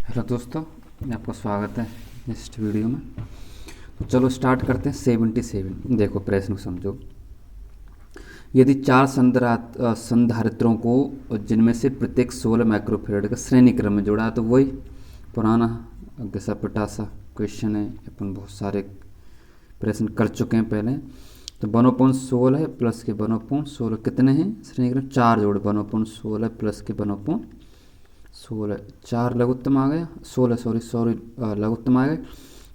Hello दोस्तों, आपका स्वागत है नेक्स्ट वीडियो में। तो चलो स्टार्ट करते हैं। 77 देखो, प्रश्न को समझो। यदि चार संधारित्रों को जिनमें से प्रत्येक 16 माइक्रोफेरेड का श्रेणी क्रम में जोड़ा है, तो वही पुराना घिसा पिटासा क्वेश्चन है। अपन बहुत सारे प्रश्न कर चुके हैं पहले। तो 1/16 है प्लस के 1/16 कितने हैं श्रेणी क्रम? चार जोड़ 1/16 प्लस के 1/16, चार लघुत्तम आ गया, 16 सॉरी लघुत्तम आ गए।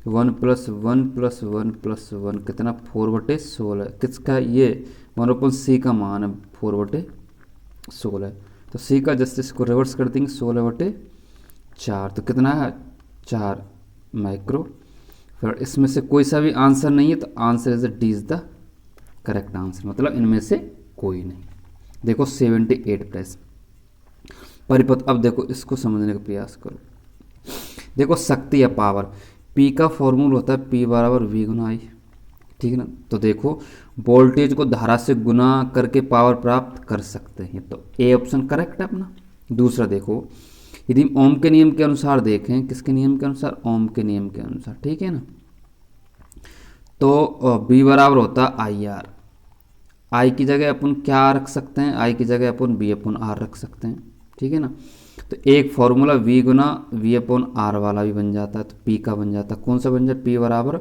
1+1+1+1 कितना? 4/16। किसका? ये 1/c का मान है 4/16। तो c का जस्ट इसको रिवर्स कर देंगे 16/4, तो कितना है? 4 माइक्रो। फिर इसमें से कोई सा भी आंसर नहीं है, तो answer is D is the correct answer, मतलब इनमें से कोई नहीं। देखो 78 प्रश्न परिपथ। अब देखो इसको समझने का प्रयास करो। देखो शक्ति या पावर, P का फॉर्मूला होता है P बराबर V गुना I, ठीक है ना। तो देखो वोल्टेज को धारा से गुना करके पावर प्राप्त कर सकते हैं, तो ए ऑप्शन करेक्ट है अपना। दूसरा देखो, यदि ओम के नियम के अनुसार देखें, किसके नियम के अनुसार? ओम के नियम के अनुसार, ठीक है ना। तो B बराबर होता है IR। I की जगह अपन क्या रख सकते हैं? I की जगह अपन V/R रख सकते हैं, ठीक है ना। तो एक फॉर्मूला V गुना V/R वाला भी बन जाता है, तो P का बन जाता है। कौन सा बन जाए? P बराबर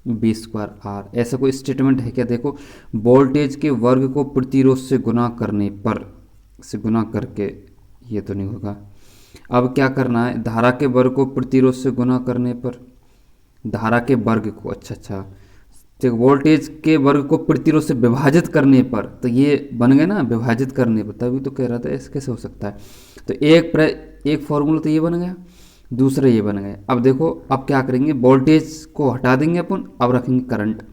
V²R। ऐसा कोई स्टेटमेंट है क्या? देखो, वोल्टेज के वर्ग को प्रतिरोध से गुना करने पर, से गुना करके, ये तो नहीं होगा। अब क्या करना है? धारा के वर्ग को प्रतिरोध से गुना करने पर, धारा के वर्ग को, अच्छा, तो वोल्टेज के वर्ग को प्रतिरोध से विभाजित करने पर, तो ये बन गया ना विभाजित करने पर, तभी तो कह रहा था ऐसे कैसे हो सकता है। तो एक फॉर्मूला तो ये बन गया, दूसरा ये बन गया। अब देखो, अब क्या करेंगे? वोल्टेज को हटा देंगे अपन, अब रखेंगे करंट।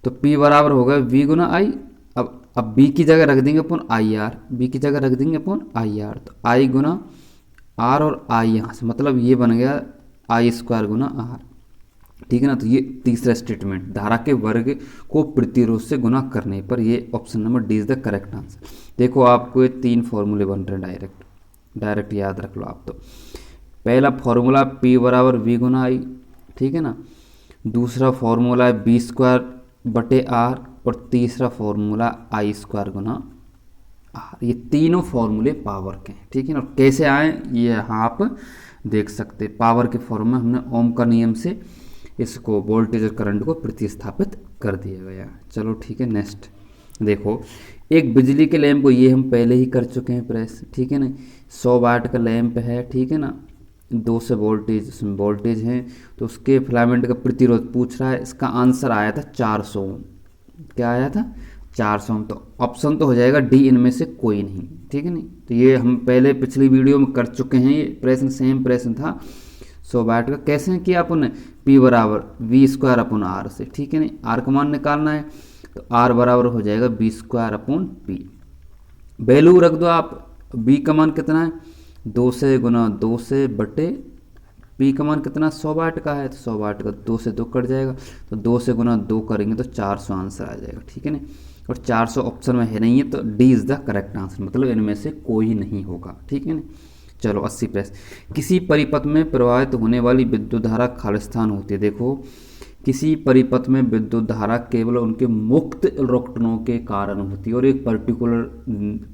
तो P बराबर होगा V गुना I। अब B की जगह रख देंगे अपन IR, B की जगह रख देंगे अपन IR, तो I गुना R और I यहाँ से, मतलब ये बन गया I² गुना R, ठीक है ना। तो ये तीसरा स्टेटमेंट, धारा के वर्ग को प्रतिरोध से गुना करने पर, ये option number D is the correct answer. देखो आपको ये 3 फॉर्मूले बन रहे हैं, डायरेक्ट याद रख लो आप। तो पहला फॉर्मूला P बराबर V गुना I, ठीक है ना। दूसरा फॉर्मूला है B²/R, और तीसरा फॉर्मूला I² गुना R। ये तीनों फॉर्मूले पावर के हैं, ठीक है ना। और कैसे आए ये यहाँ आप देख सकते। पावर के फॉर्म में हमने ओम का नियम से इसको वोल्टेज और करंट को प्रतिस्थापित कर दिया गया। चलो ठीक है, नेक्स्ट देखो। एक बिजली के लैंप को, ये हम पहले ही कर चुके हैं प्रेस, ठीक है ना। 100 वाट का लैंप है, ठीक है ना। 2 से वोल्टेज, उसमें वोल्टेज है, तो उसके फिलामेंट का प्रतिरोध पूछ रहा है। इसका आंसर आया था 400 ओम। क्या आया था? 400 ओम। तो ऑप्शन तो हो जाएगा डी, इनमें से कोई नहीं, ठीक है नहीं। तो ये हम पहले पिछली वीडियो में कर चुके हैं, ये प्रश्न सेम प्रश्न था 100 वाट का। कैसे किया अपन ने? P बराबर V²/R से, ठीक है नहीं। R का मान निकालना है, तो R बराबर हो जाएगा V²/P। वैल्यू रख दो आप। B का मान कितना है? 2 से गुना 2 से बटे P का मान कितना? 100 वाट का है, तो 100 वाट का 2 से 2 कट जाएगा, तो 2 से गुना 2 करेंगे तो 400 आंसर आ जाएगा, ठीक है ना। और 400 ऑप्शन में है नहीं है, तो D is the correct answer, मतलब इनमें से कोई नहीं होगा, ठीक है ना। चलो 80 प्रश्न। किसी परिपथ में प्रवाहित होने वाली विद्युत धारा खालिस्तान होती है। देखो, किसी परिपथ में विद्युत धारा केवल उनके मुक्त इलेक्ट्रॉनों के कारण होती है और एक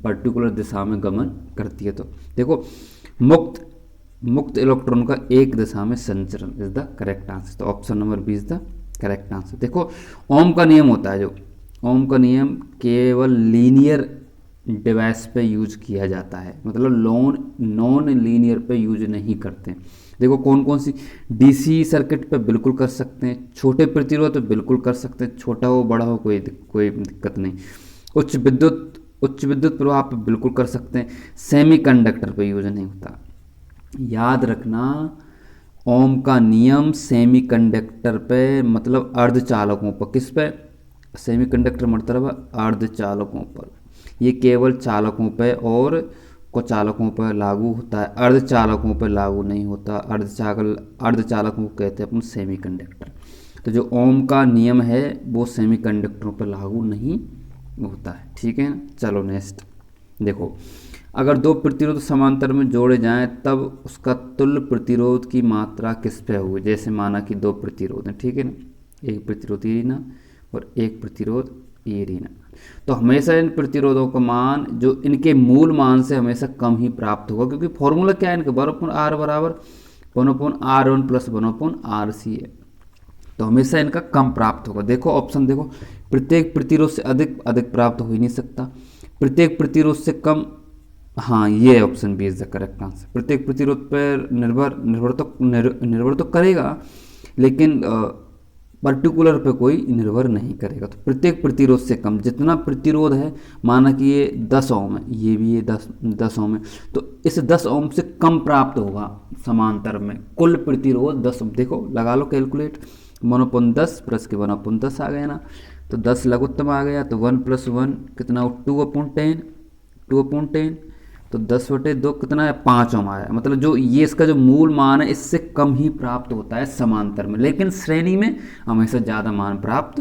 पर्टिकुलर दिशा में गमन करती है। तो देखो, मुक्त इलेक्ट्रॉन का एक दिशा में संचरण इज द करेक्ट आंसर, तो option number B is the correct answer. देखो, ओम का नियम होता है, जो ओम का नियम केवल लीनियर डिवाइस पे यूज किया जाता है, मतलब नॉन लीनियर पे यूज नहीं करते। देखो कौन कौन सी, डीसी सर्किट पे बिल्कुल कर सकते हैं, छोटे प्रतिरोध पे बिल्कुल कर सकते हैं, छोटा हो बड़ा हो कोई दिक्कत नहीं। उच्च विद्युत प्रवाह पे बिल्कुल कर सकते हैं, सेमीकंडक्टर पे यूज नहीं होता। याद रखना, ओम का नियम सेमीकंडक्टर पे, मतलब अर्धचालकों पर, किस पे? सेमीकंडक्टर मतलब अर्धचालकों पर। ये केवल चालकों पर और कुचालकों पर लागू होता है, अर्धचालकों पर लागू नहीं होता। अर्धचालकों को कहते हैं अपन सेमीकंडक्टर। तो जो ओम का नियम है वो सेमीकंडक्टरों पर लागू नहीं होता है, ठीक है ना। चलो नेक्स्ट देखो, अगर दो प्रतिरोध समांतर में जोड़े जाएं तब उसका तुल्य प्रतिरोध की मात्रा किस पे होगी। जैसे माना कि दो प्रतिरोध हैं, ठीक है ना, एक प्रतिरोध ये रीना और एक प्रतिरोध ये रीना, तो हमेशा इन प्रतिरोधों का मान जो इनके मूल मान से हमेशा कम ही प्राप्त होगा, क्योंकि फॉर्मूला क्या है इनका, 1/r बराबर 1/r1 प्लस 1/rc है, तो हमेशा इनका कम प्राप्त होगा। देखो ऑप्शन देखो, प्रत्येक प्रतिरोध से अधिक प्राप्त हो ही नहीं सकता, प्रत्येक प्रतिरोध से कम, हाँ ये option B is the correct answer. प्रत्येक प्रतिरोध पर निर्भर तो करेगा, लेकिन पर्टिकुलर पे कोई निर्भर नहीं करेगा। तो प्रत्येक प्रतिरोध से कम, जितना प्रतिरोध है, माना कि ये 10 ओम है, ये भी ये 10 ओम है, तो इस 10 ओम से कम प्राप्त होगा समांतर में कुल प्रतिरोध 10 ओम। देखो लगा लो कैलकुलेट, 1/10 प्लस के 1/10 आ गया ना, तो 10 लघुत्तम आ गया, तो 1 + 1 कितना, 2/10 तो 10/2 कितना है, 5 ओम आया। मतलब जो ये इसका जो मूल मान है इससे कम ही प्राप्त होता है समांतर में, लेकिन श्रेणी में हमेशा ज़्यादा मान प्राप्त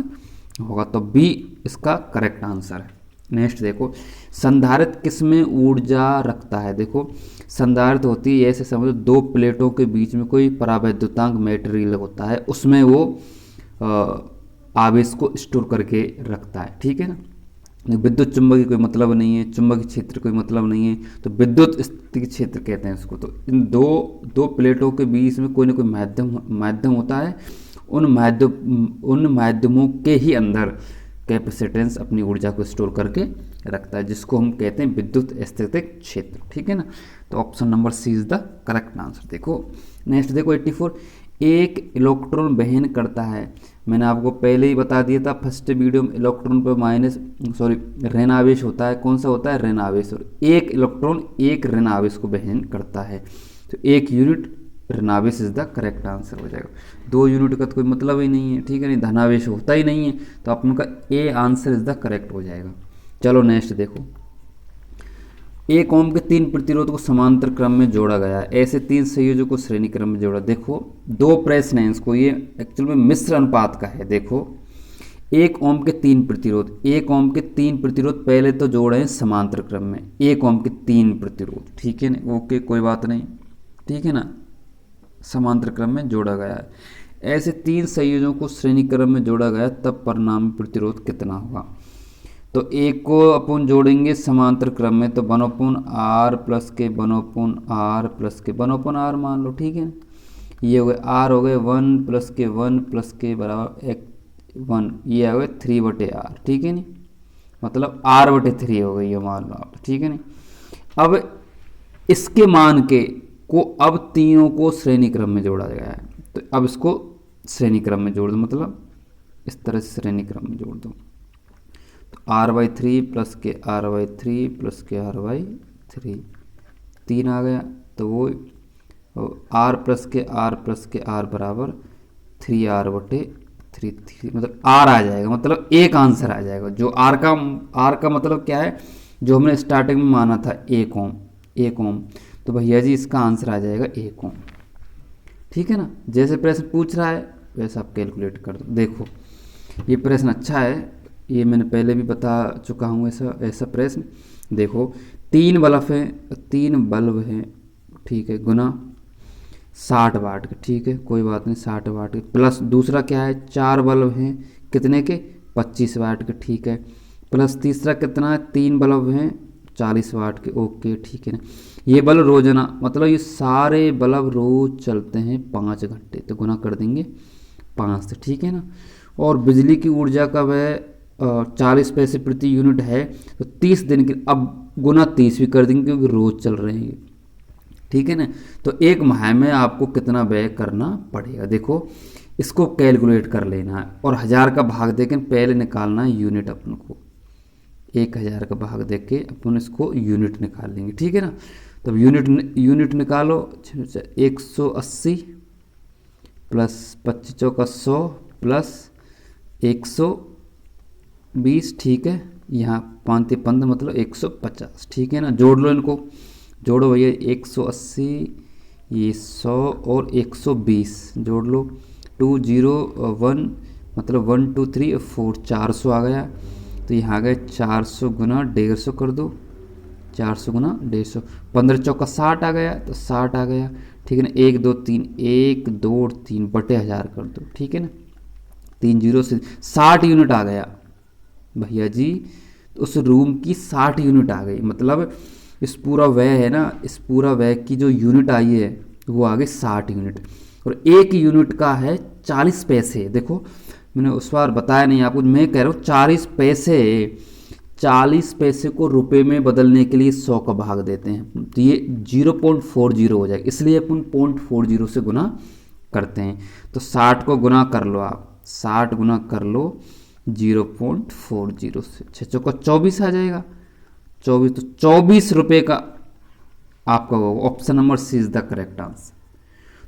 होगा, तो बी इसका करेक्ट आंसर है। नेक्स्ट देखो, संधारित्र किस में ऊर्जा रखता है। देखो संधारित्र होती है, ऐसे समझो दो प्लेटों के बीच में कोई परावैद्युतांक मटेरियल होता है, उसमें वो आवेश को स्टोर करके रखता है, ठीक है ना। विद्युत चुंबकीय कोई मतलब नहीं है, चुंबकीय क्षेत्र कोई मतलब नहीं है, तो विद्युत स्थितिज क्षेत्र कहते हैं इसको। तो इन दो प्लेटों के बीच में कोई ना कोई माध्यम होता है, उन माध्यमों के ही अंदर कैपेसिटेंस अपनी ऊर्जा को स्टोर करके रखता है, जिसको हम कहते हैं विद्युत स्थितिज क्षेत्र, ठीक है ना। तो option number C is the correct answer. देखो नेक्स्ट देखो 84, एक इलेक्ट्रॉन वहन करता है। मैंने आपको पहले ही बता दिया था फर्स्ट वीडियो में, इलेक्ट्रॉन पर ऋण आवेश होता है, कौन सा होता है, ऋण आवेश, और एक इलेक्ट्रॉन एक ऋण आवेश को वहन करता है, तो 1 यूनिट ऋण आवेश इज द करेक्ट आंसर हो जाएगा। 2 यूनिट का तो कोई मतलब ही नहीं है, ठीक है, नहीं धनावेश होता ही नहीं है, तो आप उनका ए आंसर इज द करेक्ट हो जाएगा। चलो नेक्स्ट देखो, 1 ओम के 3 प्रतिरोध को समांतर क्रम में जोड़ा गया है, ऐसे 3 संयोजकों को श्रेणी क्रम में जोड़ा। देखो 2 प्रश्न हैं इसको, ये एक्चुअल में मिश्र अनुपात का है। देखो 1 ओम के 3 प्रतिरोध, 1 ओम के 3 प्रतिरोध पहले तो जोड़े हैं समांतर क्रम में, 1 ओम के 3 प्रतिरोध, ठीक है ना, ओके कोई बात नहीं, ठीक है ना, समांतर क्रम में जोड़ा गया है। ऐसे 3 संयोजकों को श्रेणी क्रम में जोड़ा गया, तब परिणामी प्रतिरोध कितना होगा। तो एक को अपन जोड़ेंगे समांतर क्रम में, तो 1/r प्लस के 1/r प्लस के 1/r मान लो, ठीक है, ये हो गए r हो गए 1 प्लस के 1 प्लस के बराबर 1, ये आ गए 3/r, ठीक है नी, मतलब r/3 हो गई ये मान लो आप, ठीक है नी। अब इसके मान के को अब तीनों को श्रेणी क्रम में जोड़ा गया है, तो अब इसको श्रेणी क्रम में जोड़ दो, मतलब इस तरह से श्रेणी क्रम में जोड़ दो, तो r/3 प्लस के r/3 प्लस के r/3 3 आ गया, तो वो r प्लस के r बराबर 3r/3, मतलब r आ जाएगा, मतलब एक आंसर आ जाएगा। जो r का मतलब क्या है, जो हमने स्टार्टिंग में माना था 1 ओम, तो भैया जी इसका आंसर आ जाएगा 1 ओम, ठीक है ना। जैसे प्रश्न पूछ रहा है वैसे आप कैलकुलेट कर दो। देखो ये प्रश्न अच्छा है, ये मैंने पहले भी बता चुका हूँ ऐसा प्रश्न। देखो 3 बल्ब हैं, ठीक है, गुना 60 वाट के, ठीक है, कोई बात नहीं, 60 वाट के, प्लस दूसरा क्या है, 4 बल्ब हैं कितने के, 25 वाट के, ठीक है, प्लस तीसरा कितना है, 3 बल्ब हैं 40 वाट के, ओके, ठीक है ना। ये बल्ब रोजाना, मतलब ये सारे बल्ब रोज चलते हैं 5 घंटे, तो गुना कर देंगे 5 से, ठीक है ना। और बिजली की ऊर्जा का वह 40 पैसे प्रति यूनिट है, तो 30 दिन के, अब गुना 30 भी कर देंगे क्योंकि रोज चल रहे हैं, ठीक है ना। तो एक माह में आपको कितना व्यय करना पड़ेगा, देखो इसको कैलकुलेट कर लेना है, और 1000 का भाग देके पहले निकालना है यूनिट अपन को, 1000 का भाग देके अपन इसको यूनिट निकाल लेंगे, ठीक है ना। तब यूनिट निकालो, 180 प्लस 25 चौका 100 प्लस 120, ठीक है, यहाँ 5 15 मतलब 150, ठीक है ना। जोड़ लो इनको, जोड़ो भैया, 180 ये 100 और 120 जोड़ लो, 201 मतलब 1 2 3 4 400 आ गया, तो यहाँ आ गए 400 गुना 150 कर दो, 400 गुना 150, 15 चौका 60 आ गया, तो 60 आ गया, ठीक है ना। 1 2 3, 1 2 3 बटे 1000 कर दो, ठीक है ना। 3 जीरो से 60 यूनिट आ गया भैया जी। तो उस रूम की 60 यूनिट आ गई, मतलब इस पूरा व्यय है ना, इस पूरा व्यय की जो यूनिट आई है वो आ गई 60 यूनिट। और एक यूनिट का है 40 पैसे। देखो मैंने उस बार बताया नहीं आपको, मैं कह रहा हूँ 40 पैसे, 40 पैसे को रुपए में बदलने के लिए 100 का भाग देते हैं, तो ये 0.40 हो जाएगा, इसलिए अपन 0.40 से गुना करते हैं। तो 60 को गुना कर लो आप, 60 गुना कर लो 0.40 से, 6 चौका 24 आ जाएगा, 24, तो 24 रुपये का आपका होगा। Option number C is the correct answer.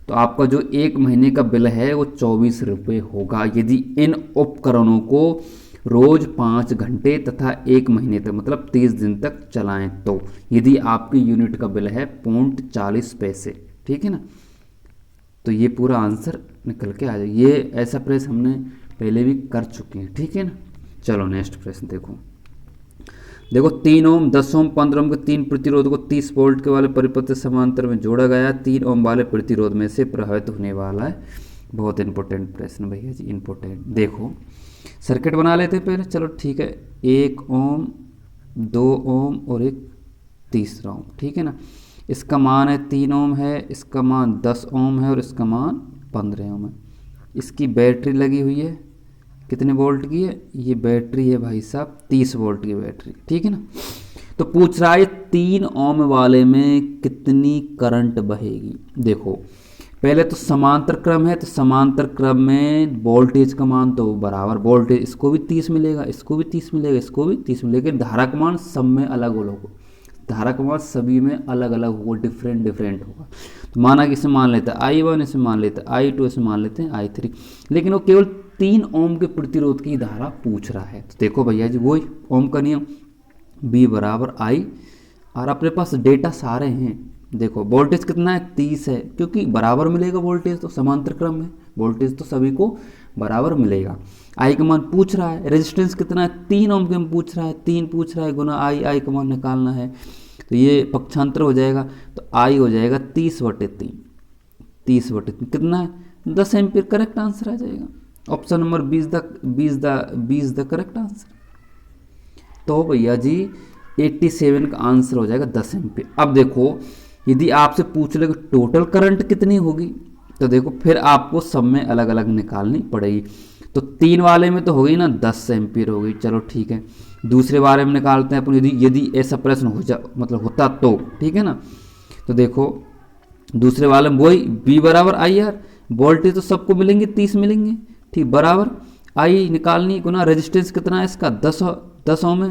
तो आपका जो एक महीने का बिल है वो 24 रुपये होगा, यदि इन उपकरणों को रोज 5 घंटे तथा एक महीने तक मतलब 30 दिन तक चलाएं तो, यदि आपकी यूनिट का बिल है 0.40 पैसे, ठीक है ना। तो ये पूरा आंसर निकल के आ जाए। ये ऐसा प्रश्न हमने पहले भी कर चुके हैं, ठीक है ना। चलो नेक्स्ट प्रश्न देखो। देखो 3 ओम, 10 ओम, 15 ओम के 3 प्रतिरोध को 30 वोल्ट के वाले परिपथ से समांतर में जोड़ा गया। 3 ओम वाले प्रतिरोध में से प्रभावित होने वाला है। बहुत इंपॉर्टेंट प्रश्न भैया जी, इंपॉर्टेंट। देखो सर्किट बना लेते हैं पहले, चलो ठीक है। 1 ओम, 2 ओम और एक तीसरा ओम, ठीक है ना। इसका मान है 3 ओम है, इसका मान 10 ओम है और इसका मान 15 ओम है। इसकी बैटरी लगी हुई है, कितने वोल्ट की है ये बैटरी है भाई साहब, 30 वोल्ट की बैटरी, ठीक है ना। तो पूछ रहा है 3 ओम वाले में कितनी करंट बहेगी। देखो पहले तो समांतर क्रम है, तो समांतर क्रम में वोल्टेज का मान तो बराबर, वोल्टेज इसको भी 30 मिलेगा, इसको भी 30 मिलेगा, इसको भी 30 मिलेगा, लेकिन धारा का मान सब में अलग अलग होगा, धारा का मान सभी में अलग अलग होगा, डिफरेंट डिफरेंट होगा। तो माना कि इसे मान लेते हैं I1, इसे मान लेते हैं I2, इसे मान लेते हैं I3, लेकिन वो केवल 3 ओम के प्रतिरोध की धारा पूछ रहा है। तो देखो भैया जी वही ओम का नियम, B बराबर I, और अपने पास डेटा सारे हैं। देखो वोल्टेज कितना है 30 है, क्योंकि बराबर मिलेगा वोल्टेज, तो समांतर क्रम में वोल्टेज तो सभी को बराबर मिलेगा। आई का मान पूछ रहा है, रेजिस्टेंस कितना है 3 ओम के में पूछ रहा है, 3 पूछ रहा है गुना आई का मान निकालना है, तो ये पक्षांतर हो जाएगा, तो आई हो जाएगा 30/3, 30/3 कितना है 10 एम्पीयर, करेक्ट आंसर आ जाएगा। Option number 20 the correct answer. तो भैया जी 87 का आंसर हो जाएगा 10 एम्पीयर। अब देखो यदि आपसे पूछ ले टोटल करंट कितनी होगी, तो देखो फिर आपको सब में अलग अलग निकालनी पड़ेगी। तो 3 वाले में तो हो गई ना 10 एम्पीयर हो गई, चलो ठीक है। दूसरे बारे में निकालते हैं अपन, यदि ऐसा प्रश्न हो जा मतलब होता तो, ठीक है ना। तो देखो दूसरे वाले में वही B बराबर IR, वोल्टेज तो सबको मिलेंगे 30 मिलेंगे, ठीक, बराबर आई निकालनी गुना रेजिस्टेंस कितना है इसका 10 ओम है,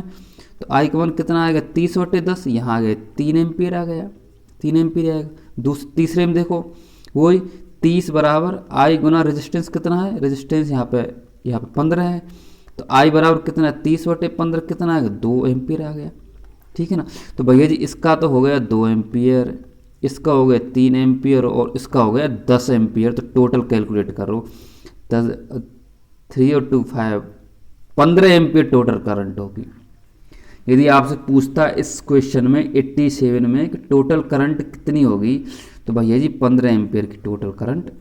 तो आई का मान कितना आएगा 30/10, यहाँ आ गए 3 एम्पीयर आ गया, 3 एम्पीयर आएगा। तीसरे में देखो वही 30 बराबर आई गुना रेजिस्टेंस कितना है, रेजिस्टेंस यहाँ पे 15 है, तो आई बराबर कितना है 30/15 कितना आएगा 2 एम्पीयर आ गया, ठीक है ना। तो भैया जी इसका तो हो गया 2 एम्पीयर, इसका हो गया 3 एम्पीयर और इसका हो गया 10 एम्पीयर। तो टोटल कैलकुलेट करो 10, 3 और 2 5, 15 एम्पीयर टोटल करंट होगी। यदि आपसे पूछता इस क्वेश्चन में 87 में कि टोटल करंट कितनी होगी, तो भैया जी 15 एम्पीयर की टोटल करंट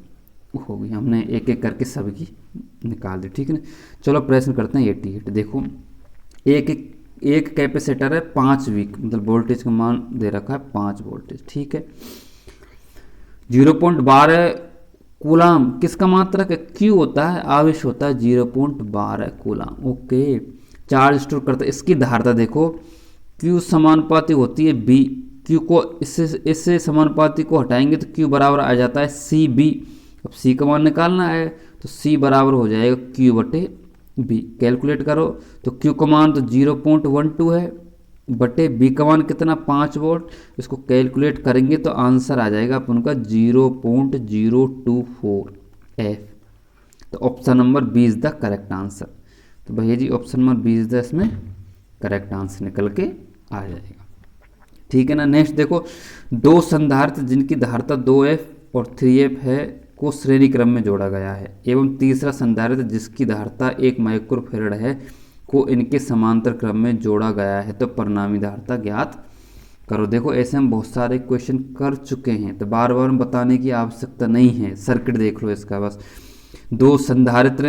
होगी। हमने एक एक करके सबकी निकाल दी, ठीक है ना। चलो प्रश्न करते हैं 88। देखो एक कैपेसिटर है 5 वीक, मतलब वोल्टेज का मान दे रखा है 5 वोल्टेज, ठीक है। 0.12 कूलाम किसका मात्रक है, क्यू होता है, आवेश होता है 0.12 कूलाम, ओके। चार्ज स्टोर करता है, इसकी धारता देखो क्यू समानुपाती होती है बी, क्यू को इससे समानुपाती को हटाएंगे तो क्यू बराबर आ जाता है सी बी। अब सी का मान निकालना है तो सी बराबर हो जाएगा Q/B, कैलकुलेट करो तो क्यू का मान तो 0.12 है बटे बी का मान कितना 5 वोल्ट, इसको कैलकुलेट करेंगे तो आंसर आ जाएगा अपन का 0.024 F। तो option number 20 the correct answer. तो भैया जी ऑप्शन नंबर 20 द इसमें करेक्ट आंसर निकल के आ जाएगा, ठीक है ना। नेक्स्ट देखो 2 संधारित्र जिनकी धारिता 2F और 3F है को श्रेणी क्रम में जोड़ा गया है, एवं तीसरा संधारित्र जिसकी धारिता 1 माइक्रोफैरड है को इनके समांतर क्रम में जोड़ा गया है, तो परिणामी धारिता ज्ञात करो। देखो ऐसे हम बहुत सारे क्वेश्चन कर चुके हैं, तो बार बार बताने की आवश्यकता नहीं है। सर्किट देख लो इसका बस। दो संधारित्र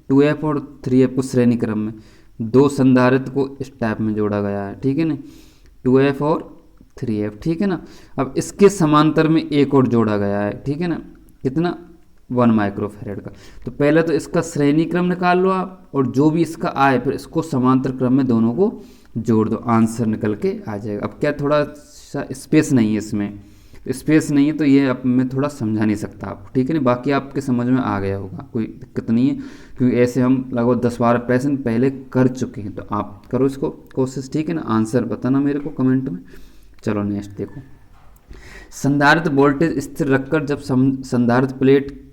2F और 3F को श्रेणी क्रम में, दो संधारित्र को इस टाइप में जोड़ा गया है, ठीक है ना, 2F और 3F, ठीक है ना। अब इसके समांतर में एक और जोड़ा गया है, ठीक है ना, कितना, 1 माइक्रोफैरेड का। तो पहले तो इसका श्रेणी क्रम निकाल लो आप, और जो भी इसका आए फिर इसको समांतर क्रम में दोनों को जोड़ दो, आंसर निकल के आ जाएगा। अब क्या थोड़ा सा स्पेस नहीं है इसमें, स्पेस नहीं है तो ये अब मैं थोड़ा समझा नहीं सकता आपको, ठीक है ना। बाकी आपके समझ में आ गया होगा, कोई दिक्कत नहीं है, क्योंकि ऐसे हम लगभग 10-12 प्रश्न पहले कर चुके हैं। तो आप करो इसको कोशिश, ठीक है ना। आंसर बताना मेरे को कमेंट में। चलो नेक्स्ट देखो, संधारित्र वोल्टेज स्थिर रखकर जब संधारित्र प्लेट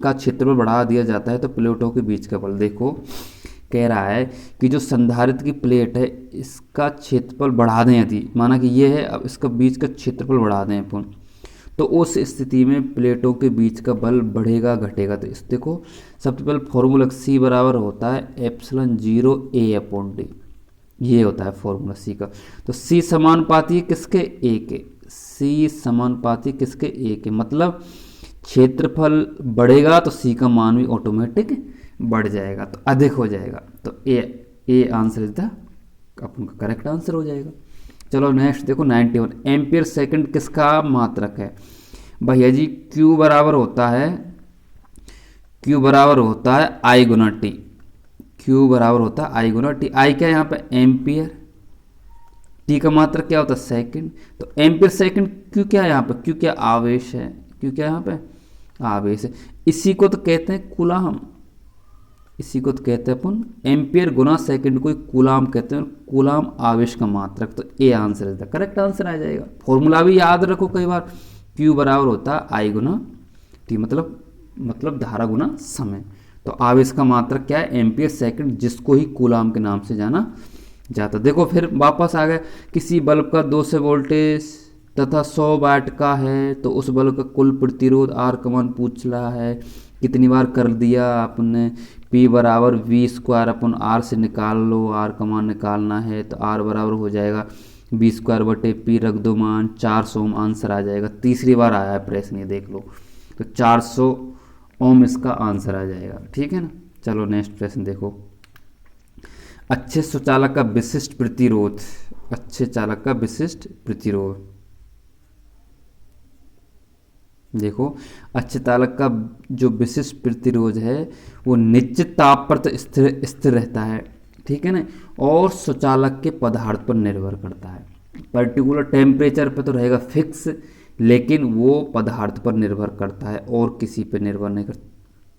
का क्षेत्रफल बढ़ा दिया जाता है तो प्लेटों के बीच का बल। देखो कह रहा है कि जो संधारित्र की प्लेट है इसका क्षेत्रफल बढ़ा दें, यदि माना कि ये है, अब इसका बीच का क्षेत्रफल बढ़ा दें अपन, तो उस स्थिति में प्लेटों के बीच का बल बढ़ेगा घटेगा। तो इस देखो सबसे पहले फॉर्मूला C बराबर होता है ε0 A/d, ये होता है फॉर्मूला C का। तो C समानुपाती है किसके, A के, C समानुपाती किसके, A के, मतलब क्षेत्रफल बढ़ेगा तो C का मान भी ऑटोमेटिक बढ़ जाएगा, तो अधिक हो जाएगा। तो ए आंसर इज द अपन का करेक्ट आंसर हो जाएगा। चलो नेक्स्ट देखो 91, एम्पियर सेकंड किसका मात्रक है। भैया जी Q बराबर होता है I गुना टी, Q बराबर होता है I गुना टी। I क्या है यहाँ पे, एम्पियर, टी का मात्रक क्या होता है, सेकंड। तो एम्पियर सेकंड, Q क्या है यहाँ पे, Q क्या आवेश है, Q क्या यहाँ पे आवेश है। इसी को तो कहते हैं कूलाम, इसी को तो कहते हैं अपन एम्पियर गुना सेकंड को कूलाम कहते हैं, कूलाम आवेश का मात्रक। तो A answer is the correct answer आ जाएगा। फॉर्मूला भी याद रखो कई बार, Q बराबर होता है I गुना टी, मतलब धारा गुना समय। तो आवेश का मात्रक क्या है, एम्पियर सेकंड, जिसको ही कूलाम के नाम से जाना जाता। देखो फिर वापस आ गए, किसी बल्ब का 200 वोल्टेज तथा 100 वाट का है, तो उस बल्ब का कुल प्रतिरोध R का मान पूछ रहा है, कितनी बार कर दिया आपने, P बराबर V²/R से निकाल लो, R का मान निकालना है, तो R बराबर हो जाएगा V²/P, रख दो मान 400 ओम, आंसर आ जाएगा। तीसरी बार आया है प्रश्न, ये देख लो, तो 400 ओम इसका आंसर आ जाएगा, ठीक है ना। चलो नेक्स्ट प्रश्न देखो, अच्छे सुचालक का विशिष्ट प्रतिरोध, अच्छे चालक का विशिष्ट प्रतिरोध। देखो अच्छे चालक का जो विशिष्ट प्रतिरोध है वो निश्चित ताप पर तो स्थिर रहता है, ठीक है ना, और सुचालक के पदार्थ पर निर्भर करता है। पर्टिकुलर टेम्परेचर पर तो रहेगा फिक्स, लेकिन वो पदार्थ पर निर्भर करता है और किसी पर निर्भर नहीं करता,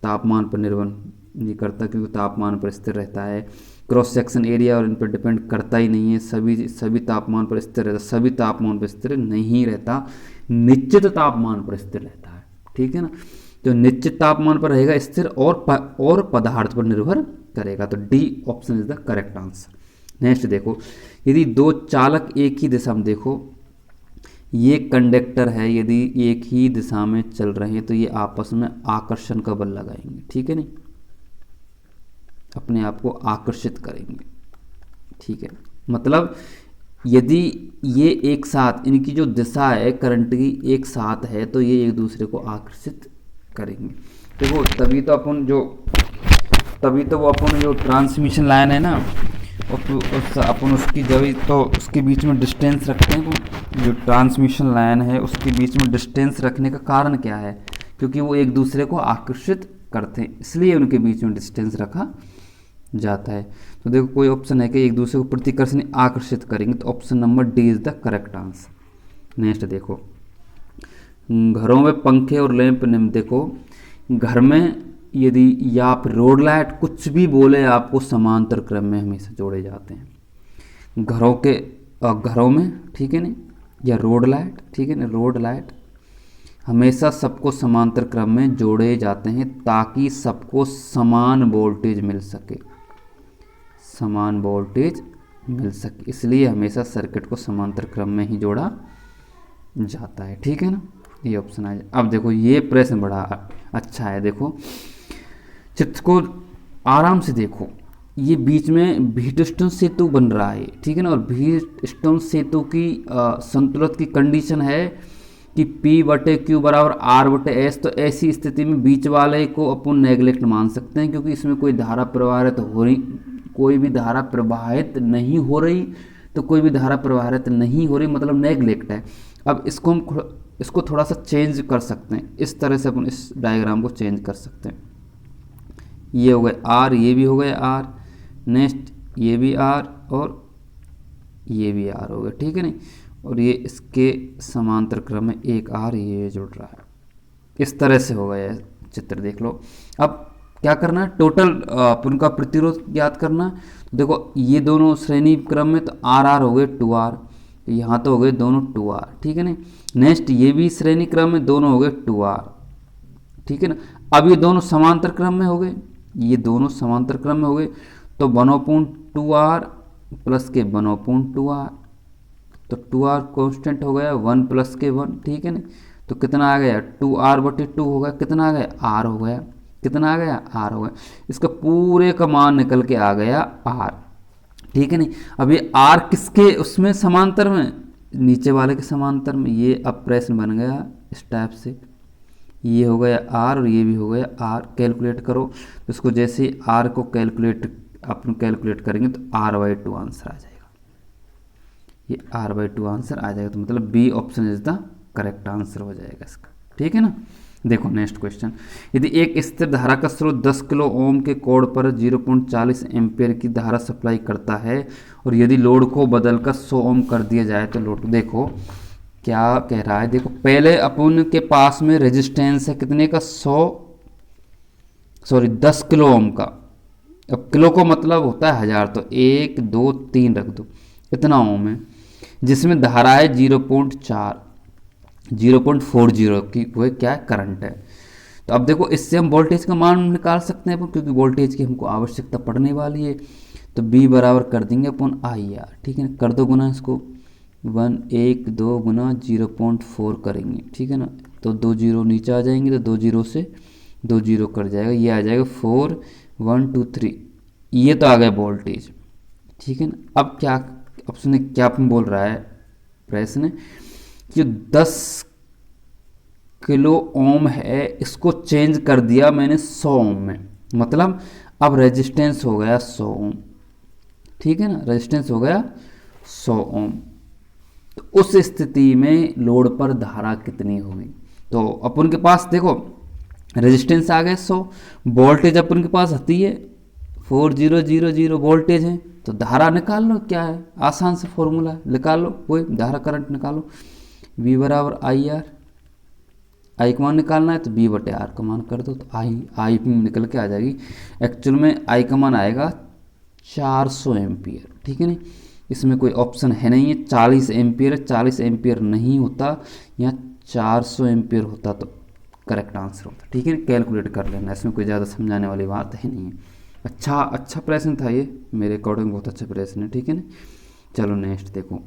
तापमान पर निर्भर नहीं करता, क्योंकि तापमान पर स्थिर रहता है। क्रॉस सेक्शन एरिया और इन पर डिपेंड करता ही नहीं है, सभी तापमान पर स्थिर रहता, सभी तापमान पर स्थिर नहीं रहता, निश्चित तापमान पर स्थिर रहता है, ठीक है ना। तो निश्चित तापमान पर रहेगा स्थिर और पदार्थ पर निर्भर करेगा। तो D option is the correct answer. Next देखो, यदि दो चालक एक ही दिशा में, देखो ये कंडक्टर है, यदि एक ही दिशा में चल रहे हैं तो ये आपस में आकर्षण का बल लगाएंगे, ठीक है नहीं, अपने आप को आकर्षित करेंगे, ठीक है। मतलब यदि ये एक साथ, इनकी जो दिशा है करंट की एक साथ है, तो ये एक दूसरे को आकर्षित करेंगे। देखो तभी तो वो अपन जो ट्रांसमिशन लाइन है ना, अपन उसकी जब तो उसके बीच में डिस्टेंस रखते हैं, तो जो ट्रांसमिशन लाइन है उसके बीच में डिस्टेंस रखने का कारण क्या है, क्योंकि वो एक दूसरे को आकर्षित करते हैं, इसलिए उनके बीच में डिस्टेंस रखा जाता है। तो देखो कोई ऑप्शन है कि एक दूसरे को प्रतिकर्षण आकर्षित करेंगे, तो option number D is the correct answer. Next देखो, घरों में पंखे और लैंप निम्न। देखो घर में यदि या आप रोड लाइट कुछ भी बोले, आपको समांतर क्रम में हमेशा जोड़े जाते हैं घरों में, ठीक है ना, या रोड लाइट, ठीक है ना, रोड लाइट हमेशा सबको समांतर क्रम में जोड़े जाते हैं ताकि सबको समान वोल्टेज मिल सके, इसलिए हमेशा सर्किट को समांतर क्रम में ही जोड़ा जाता है, ठीक है ना, ये ऑप्शन आ जाए। अब देखो ये प्रश्न बड़ा अच्छा है, देखो चित्र को आराम से देखो, ये बीच में व्हीटस्टोन सेतु बन रहा है, ठीक है ना। और व्हीटस्टोन सेतु की संतुलन की कंडीशन है कि P/Q बराबर R/S। तो ऐसी स्थिति में बीच वाले को अपन नेग्लेक्ट मान सकते हैं, क्योंकि इसमें कोई धारा प्रवाहित हो रही, कोई भी धारा प्रवाहित नहीं हो रही, तो कोई भी धारा प्रवाहित नहीं हो रही मतलब नेग्लेक्ट है। अब इसको हम इसको थोड़ा सा चेंज कर सकते हैं, इस तरह से अपन इस डायग्राम को चेंज कर सकते हैं। ये हो गए R, ये भी हो गए R, नेक्स्ट ये भी R और ये भी R हो गया, ठीक है नहीं। और ये इसके समांतर क्रम में एक R ये जुड़ रहा है, इस तरह से हो गया चित्र, देख लो। अब क्या करना है, टोटल उनका प्रतिरोध ज्ञात करना है। तो देखो ये दोनों श्रेणी क्रम में तो R हो गए 2R, यहाँ तो हो गए दोनों 2R, ठीक है ना। नेक्स्ट ये भी श्रेणी क्रम में दोनों हो गए 2R, ठीक है ना। अब ये दोनों समांतर क्रम में हो गए, ये दोनों समांतर क्रम में हो गए, तो 1/2R प्लस के 1/2R, तो 2R कांस्टेंट हो गया, 1 प्लस के 1, ठीक है ना। तो कितना आ गया 2R/2 हो गया, कितना आ गया R हो गया, कितना आ गया R हो गया। इसका पूरे का मान निकल के आ गया R, ठीक है नहीं। अब ये R किसके उसमें समांतर में, नीचे वाले के समांतर में। ये अब प्रश्न बन गया इस टाइप से, ये हो गया R और ये भी हो गया R। कैलकुलेट करो, तो इसको जैसे R को अपन कैलकुलेट करेंगे तो R/2 आंसर आ जाएगा, ये R/2 आंसर आ जाएगा। तो मतलब B option is the correct answer हो जाएगा इसका, ठीक है ना। देखो नेक्स्ट क्वेश्चन, यदि एक स्थिर धारा का स्रोत 10 किलो ओम के कोड पर 0.40 एम्पियर की धारा सप्लाई करता है और यदि लोड को बदलकर 100 ओम कर दिया जाए तो लोड, देखो क्या कह रहा है। देखो पहले अपन के पास में रेजिस्टेंस है कितने का, 10 किलो ओम का। अब किलो को मतलब होता है 1000, तो 1 2 3 रख दो, इतना ओम है, जिसमें धारा है 0.40 की वो क्या है, करंट है। तो अब देखो इससे हम वोल्टेज का मान निकाल सकते हैं अपन, क्योंकि वोल्टेज की हमको आवश्यकता पड़ने वाली है। तो B बराबर कर देंगे अपन IR, ठीक है ना। कर दो गुना इसको, 1 2 गुना 0.4 करेंगे, ठीक है ना। तो 2 0 नीचे आ जाएंगे, तो 2 0 से 2 0 कर जाएगा, ये आ जाएगा 4 1 2 3, ये तो आ गया वोल्टेज, ठीक है ना। अब क्या ऑप्शन क्या बोल रहा है प्रश्न, कि 10 किलो ओम है इसको चेंज कर दिया मैंने 100 ओम में, मतलब अब रेजिस्टेंस हो गया 100 ओम, ठीक है ना। रेजिस्टेंस हो गया 100 ओम, तो उस स्थिति में लोड पर धारा कितनी होगी। तो अपन के पास देखो रेजिस्टेंस आ गया 100, वोल्टेज अपन के पास आती है 4000 वोल्टेज है, तो धारा निकाल लो, क्या है आसान से फॉर्मूला निकाल लो, कोई धारा करंट निकालो। V बराबर IR, I का मान निकालना है तो B/R का मान कर दो, तो I निकल के आ जाएगी। एक्चुअल में I का मान आएगा 400 एम्पियर, ठीक है ना। इसमें कोई ऑप्शन है नहीं है, 40 एम्पियर है, 40 एम्पियर नहीं होता, यहाँ 400 एम्पियर होता तो करेक्ट आंसर होता, ठीक है। कैलकुलेट कर लेना, इसमें कोई ज़्यादा समझाने वाली बात है नहीं है। अच्छा प्रश्न था ये, मेरे अकॉर्डिंग बहुत अच्छा प्रश्न है, ठीक है ना। चलो नेक्स्ट देखो,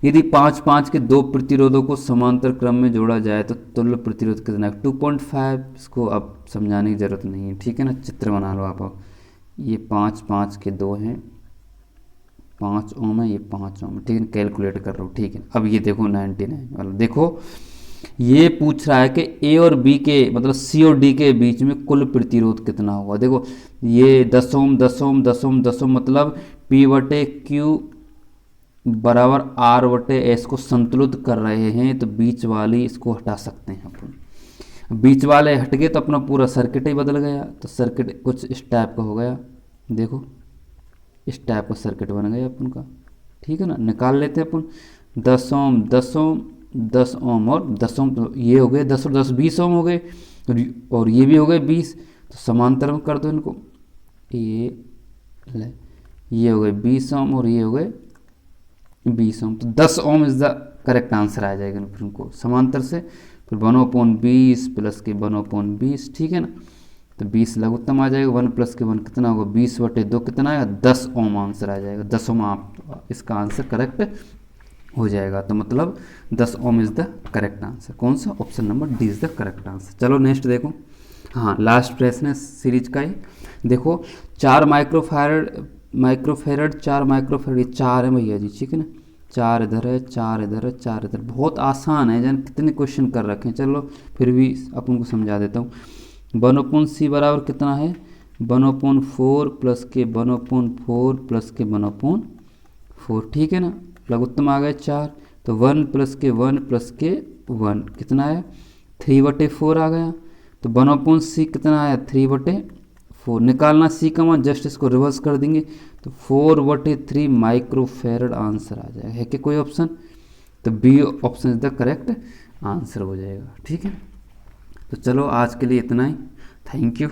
यदि 5 के 2 प्रतिरोधों को समांतर क्रम में जोड़ा जाए तो तुल्य प्रतिरोध कितना है, 2.5। इसको अब समझाने की जरूरत नहीं है, ठीक है ना। चित्र बना लो आप। ये 5 के 2 हैं, 5 ओम है, ये 5 ओम है, ठीक है। कैलकुलेट कर रहा हूँ, ठीक है। अब ये देखो 99 वाला, देखो ये पूछ रहा है कि A और B के मतलब C और D के बीच में कुल प्रतिरोध कितना होगा। देखो ये 10 ओम 10 ओम 10 ओम 10 ओम, मतलब P/Q बराबर R/S को संतुलित कर रहे हैं, तो बीच वाली इसको हटा सकते हैं अपन। बीच वाले हट गए तो अपना पूरा सर्किट ही बदल गया, तो सर्किट कुछ इस टाइप का हो गया, देखो इस टाइप का सर्किट बन गया अपन का, ठीक है ना। निकाल लेते हैं अपन 10 ओम 10 ओम 10 ओम और 10 ओम, तो ये हो गए 10 और 10 20 ओम हो गए, और ये भी हो गए 20, तो समांतर में कर दो इनको, ये हो गए 20 ओम और ये हो गए 20 ओम, तो 10 ओम इज द करेक्ट आंसर आ जाएगा फिर उनको समांतर से। फिर 1/20 प्लस के 1/20, ठीक है ना। तो 20 लघुत्तम आ जाएगा, 1 प्लस के 1 कितना होगा, 20/2 कितना आएगा, 10 ओम आंसर आ जाएगा। 10 ओम आप इसका आंसर करेक्ट हो जाएगा, तो मतलब 10 ओम इज द करेक्ट आंसर। कौन सा, option number D is the correct answer. चलो नेक्स्ट देखो, हाँ लास्ट प्रश्न है सीरीज का ही। देखो 4 माइक्रोफैरड 4 माइक्रोफैरड, ये 4 है भैया जी, ठीक है ना, 4 इधर है, 4 इधर है, 4 इधर। बहुत आसान है जान, कितने क्वेश्चन कर रखे हैं। चलो फिर भी अपन को समझा देता हूँ। 1/c बराबर कितना है, 1/4 प्लस के 1/4 प्लस के 1/4, ठीक है ना। लघुत्तम आ गए 4, तो 1 प्लस के 1 प्लस के 1 कितना है, 3/4 आ गया। तो 1/c कितना आया, 3/4। निकालना c का मान, जस्ट इसको रिवर्स कर देंगे तो 4/3 माइक्रोफैरड आंसर आ जाएगा। है कि कोई ऑप्शन, तो B option is the correct answer हो जाएगा, ठीक है। तो चलो आज के लिए इतना ही, थैंक यू।